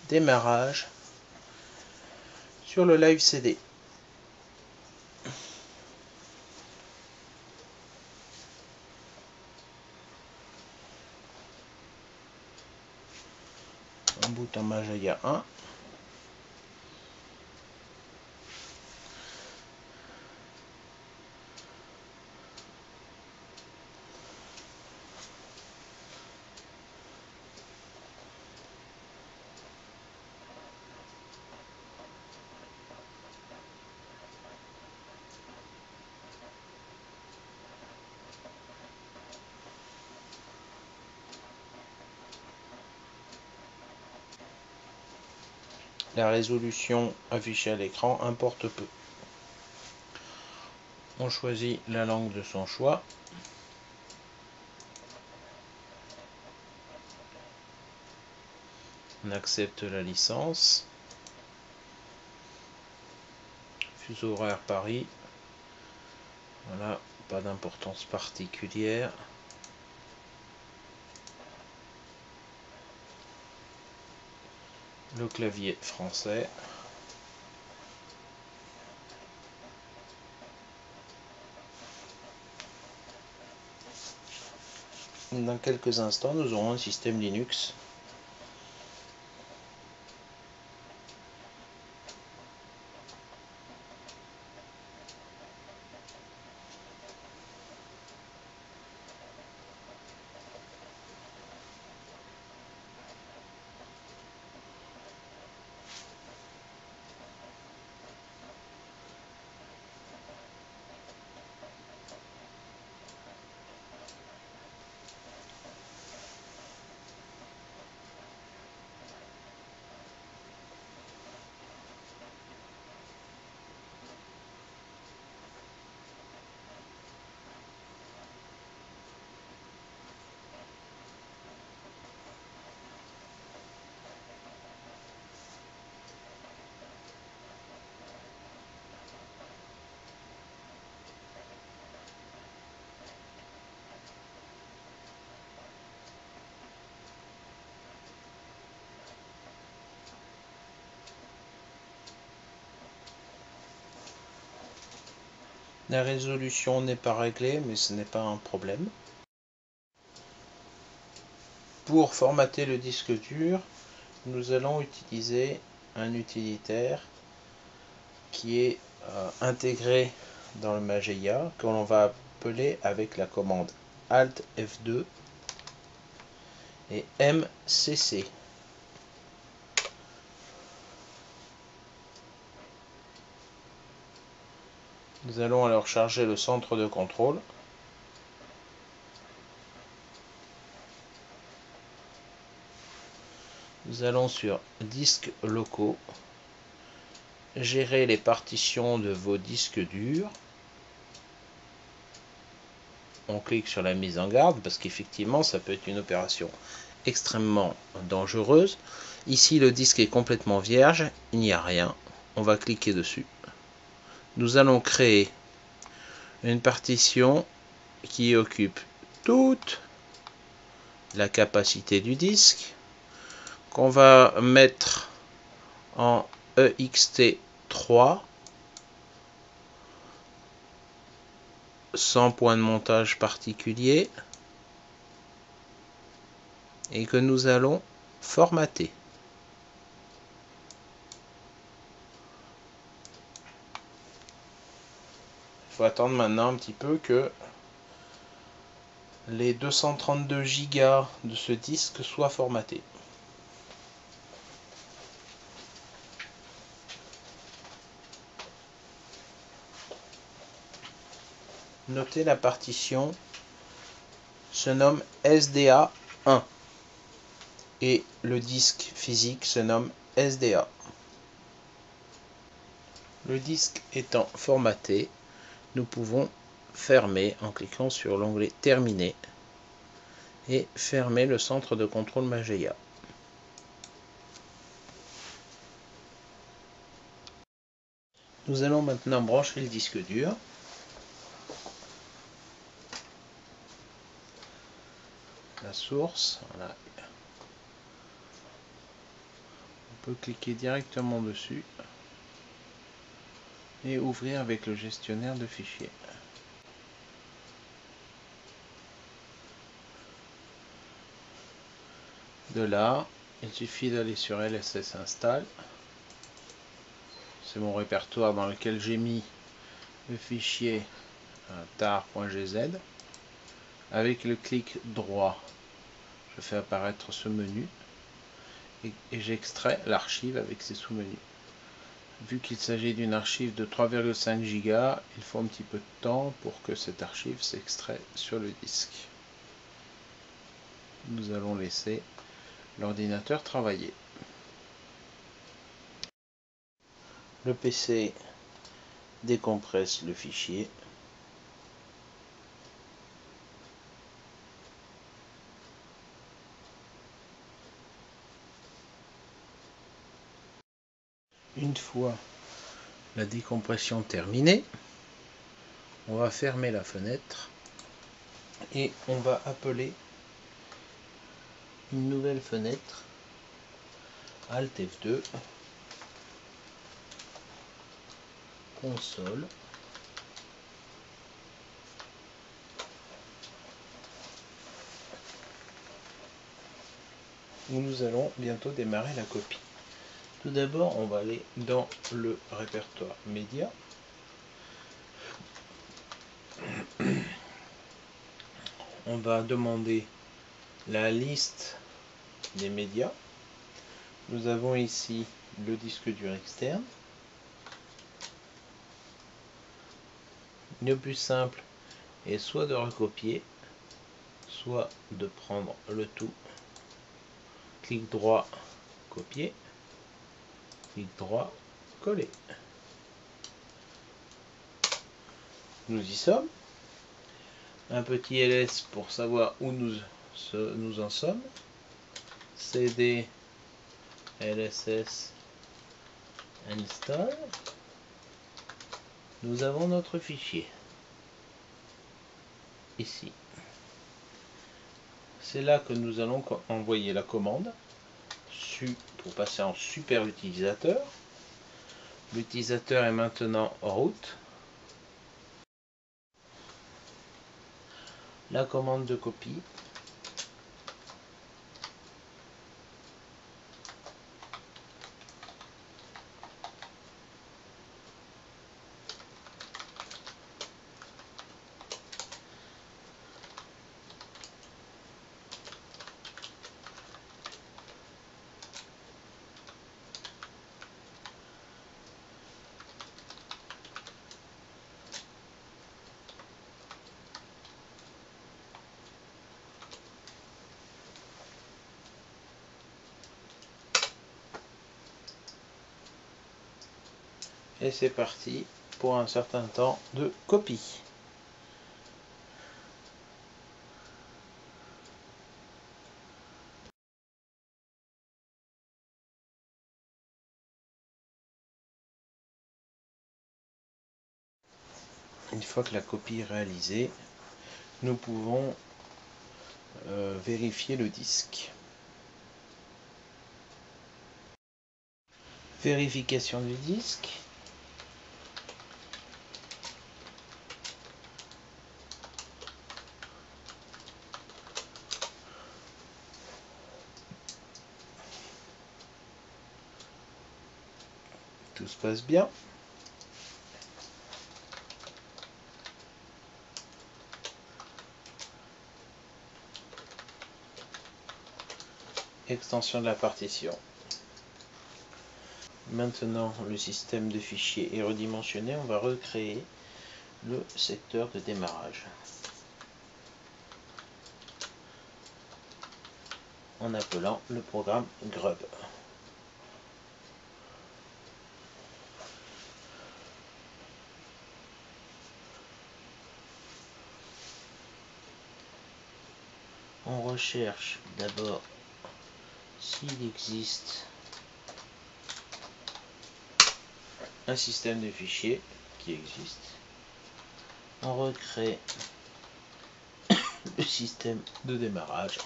démarrage sur le Live CD. On boot en Mageia 1. La résolution affichée à l'écran importe peu. On choisit la langue de son choix. On accepte la licence. Fuseau horaire Paris. Voilà, pas d'importance particulière. Le clavier français. Dans quelques instants, nous aurons un système Linux. La résolution n'est pas réglée, mais ce n'est pas un problème. Pour formater le disque dur, nous allons utiliser un utilitaire qui est intégré dans le Mageia, que l'on va appeler avec la commande Alt F2 et MCC. Nous allons alors charger le centre de contrôle. Nous allons sur disques locaux, gérer les partitions de vos disques durs. On clique sur la mise en garde parce qu'effectivement ça peut être une opération extrêmement dangereuse. Ici le disque est complètement vierge, il n'y a rien. On va cliquer dessus. Nous allons créer une partition qui occupe toute la capacité du disque, qu'on va mettre en EXT3 sans point de montage particulier et que nous allons formater. Il faut attendre maintenant un petit peu que les 232 Go de ce disque soient formatés. Notez, la partition se nomme SDA 1 et le disque physique se nomme SDA. Le disque étant formaté, nous pouvons fermer en cliquant sur l'onglet Terminer et fermer le centre de contrôle Mageia. Nous allons maintenant brancher le disque dur. La source, voilà. peut cliquer directement dessus et ouvrir avec le gestionnaire de fichiers. De là, il suffit d'aller sur LSS Install. C'est mon répertoire dans lequel j'ai mis le fichier tar.gz. Avec le clic droit, je fais apparaître ce menu et j'extrais l'archive avec ses sous-menus. Vu qu'il s'agit d'une archive de 3,5 Go, il faut un petit peu de temps pour que cette archive s'extrait sur le disque. Nous allons laisser l'ordinateur travailler. Le PC décompresse le fichier. Une fois la décompression terminée, on va fermer la fenêtre et on va appeler une nouvelle fenêtre Alt F2 console où nous allons bientôt démarrer la copie. Tout d'abord, on va aller dans le répertoire média. On va demander la liste des médias. Nous avons ici le disque dur externe. Le plus simple est soit de recopier, soit de prendre le tout. Clic droit, copier. Clic droit, coller. Nous y sommes. Un petit ls pour savoir où nous en sommes. cd lss install. Nous avons notre fichier ici. C'est là que nous allons envoyer la commande pour passer en super utilisateur. L'utilisateur est maintenant root. La commande de copie. Et c'est parti pour un certain temps de copie. Une fois que la copie est réalisée, nous pouvons vérifier le disque. Vérification du disque. Tout se passe bien. Extension de la partition. Maintenant, le système de fichiers est redimensionné. On va recréer le secteur de démarrage en appelant le programme grub. On recherche d'abord s'il existe un système de fichiers qui existe. On recrée le système de démarrage.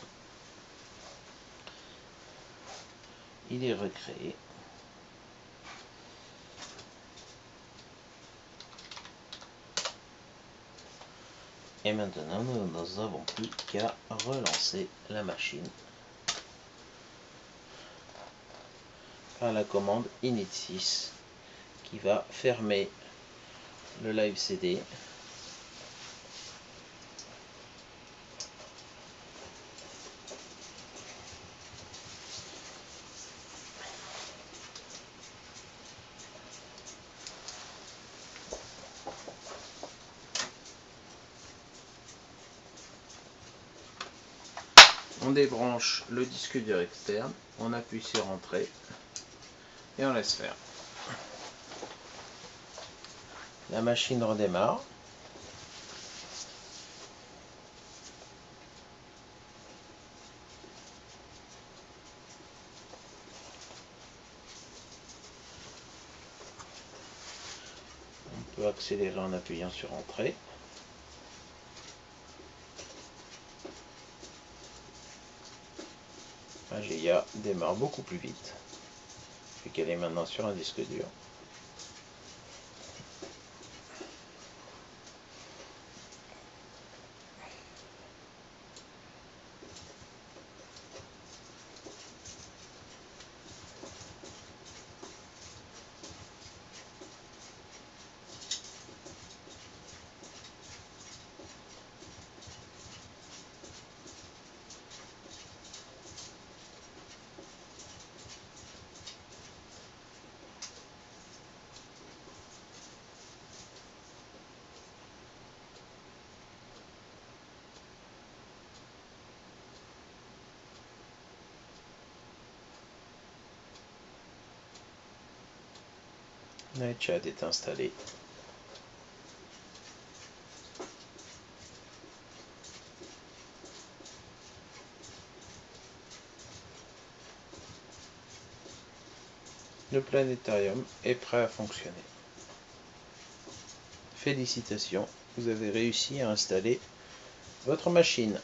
Il est recréé. Et maintenant, nous n'avons plus qu'à relancer la machine par la commande init 6 qui va fermer le live CD. On débranche le disque dur externe, on appuie sur entrée et on laisse faire. La machine redémarre. On peut accélérer en appuyant sur entrée. AGIA démarre beaucoup plus vite, vu qu'elle est maintenant sur un disque dur. NetChat est installé. Le planétarium est prêt à fonctionner. Félicitations, vous avez réussi à installer votre machine.